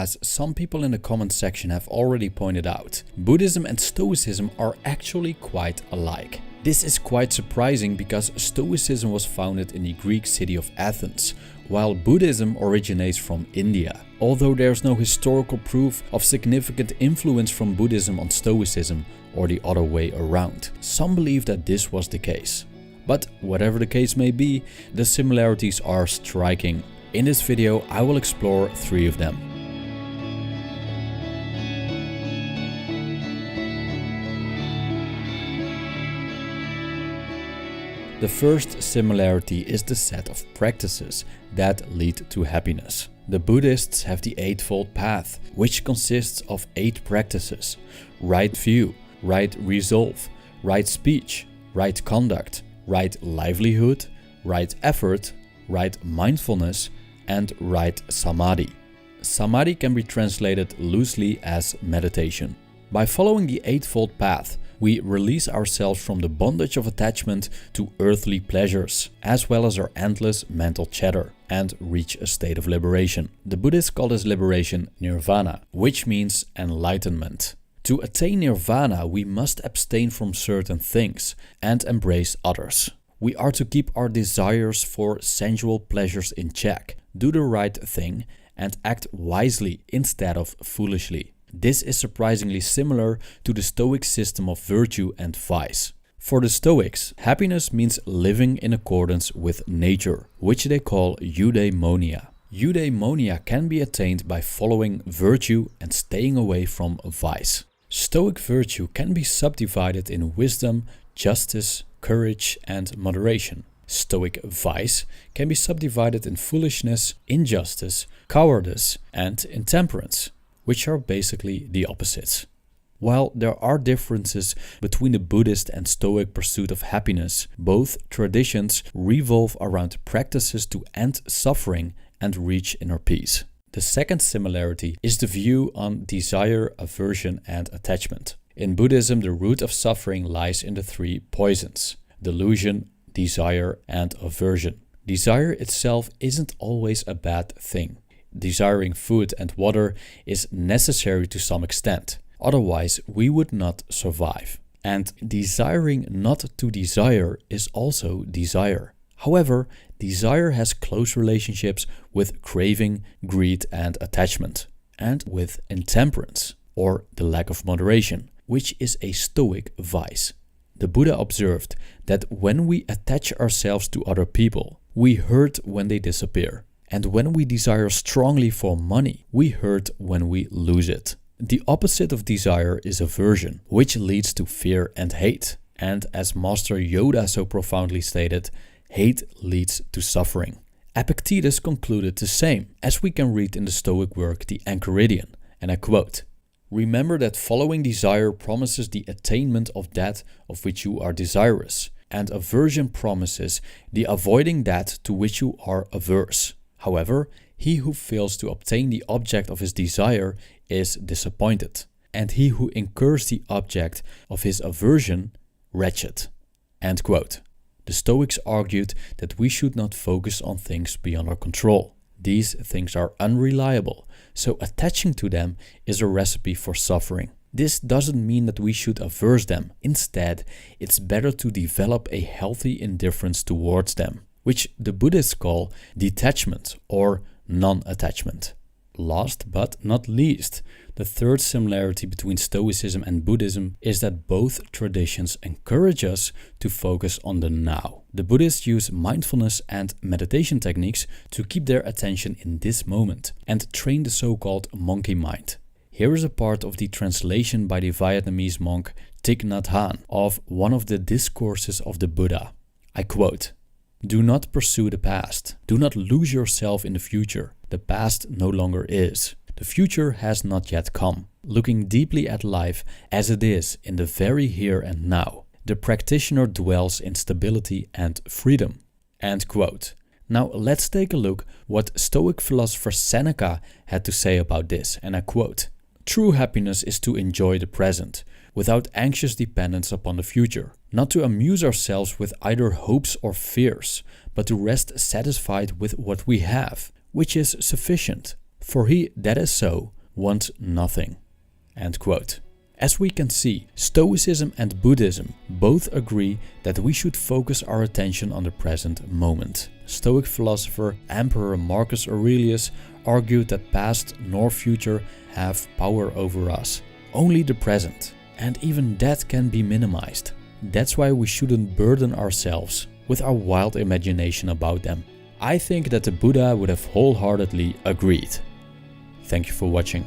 as some people in the comment section have already pointed out, Buddhism and Stoicism are actually quite alike. This is quite surprising because Stoicism was founded in the Greek city of Athens, while Buddhism originates from India. Although there's no historical proof of significant influence from Buddhism on Stoicism or the other way around, some believe that this was the case. But whatever the case may be, the similarities are striking. In this video, I will explore 3 of them. The first similarity is the set of practices that lead to happiness. The Buddhists have the Eightfold Path, which consists of 8 practices: right view, right resolve, right speech, right conduct, right livelihood, right effort, right mindfulness, and right samadhi. Samadhi can be translated loosely as meditation. By following the Eightfold Path, we release ourselves from the bondage of attachment to earthly pleasures, as well as our endless mental chatter, and reach a state of liberation. The Buddhists call this liberation nirvana, which means enlightenment. To attain nirvana, we must abstain from certain things and embrace others. We are to keep our desires for sensual pleasures in check, do the right thing, and act wisely instead of foolishly. This is surprisingly similar to the Stoic system of virtue and vice. For the Stoics, happiness means living in accordance with nature, which they call eudaimonia. Eudaimonia can be attained by following virtue and staying away from vice. Stoic virtue can be subdivided in wisdom, justice, courage, and moderation. Stoic vice can be subdivided in foolishness, injustice, cowardice, and intemperance, which are basically the opposites. While there are differences between the Buddhist and Stoic pursuit of happiness, both traditions revolve around practices to end suffering and reach inner peace. The second similarity is the view on desire, aversion, and attachment. In Buddhism, the root of suffering lies in the 3 poisons: delusion, desire, and aversion. Desire itself isn't always a bad thing. Desiring food and water is necessary to some extent, otherwise we would not survive. And desiring not to desire is also desire. However, desire has close relationships with craving, greed, and attachment, and with intemperance, or the lack of moderation, which is a Stoic vice. The Buddha observed that when we attach ourselves to other people, we hurt when they disappear. And when we desire strongly for money, we hurt when we lose it. The opposite of desire is aversion, which leads to fear and hate. And as Master Yoda so profoundly stated, hate leads to suffering. Epictetus concluded the same, as we can read in the Stoic work The Enchiridion, and I quote, "Remember that following desire promises the attainment of that of which you are desirous, and aversion promises the avoiding that to which you are averse. However, he who fails to obtain the object of his desire is disappointed, and he who incurs the object of his aversion, wretched." End quote. The Stoics argued that we should not focus on things beyond our control. These things are unreliable, so attaching to them is a recipe for suffering. This doesn't mean that we should averse them. Instead, it's better to develop a healthy indifference towards them, which the Buddhists call detachment or non-attachment. Last but not least, the third similarity between Stoicism and Buddhism is that both traditions encourage us to focus on the now. The Buddhists use mindfulness and meditation techniques to keep their attention in this moment and train the so-called monkey mind. Here is a part of the translation by the Vietnamese monk Thich Nhat Hanh of one of the discourses of the Buddha. I quote, "Do not pursue the past. Do not lose yourself in the future. The past no longer is. The future has not yet come. Looking deeply at life as it is in the very here and now, the practitioner dwells in stability and freedom." End quote. Now let's take a look what Stoic philosopher Seneca had to say about this, and I quote, "True happiness is to enjoy the present, without anxious dependence upon the future, not to amuse ourselves with either hopes or fears, but to rest satisfied with what we have, which is sufficient. For he that is so wants nothing." End quote. As we can see, Stoicism and Buddhism both agree that we should focus our attention on the present moment. Stoic philosopher Emperor Marcus Aurelius argued that past nor future have power over us, only the present, and even that can be minimized. That's why we shouldn't burden ourselves with our wild imagination about them. I think that the Buddha would have wholeheartedly agreed. Thank you for watching.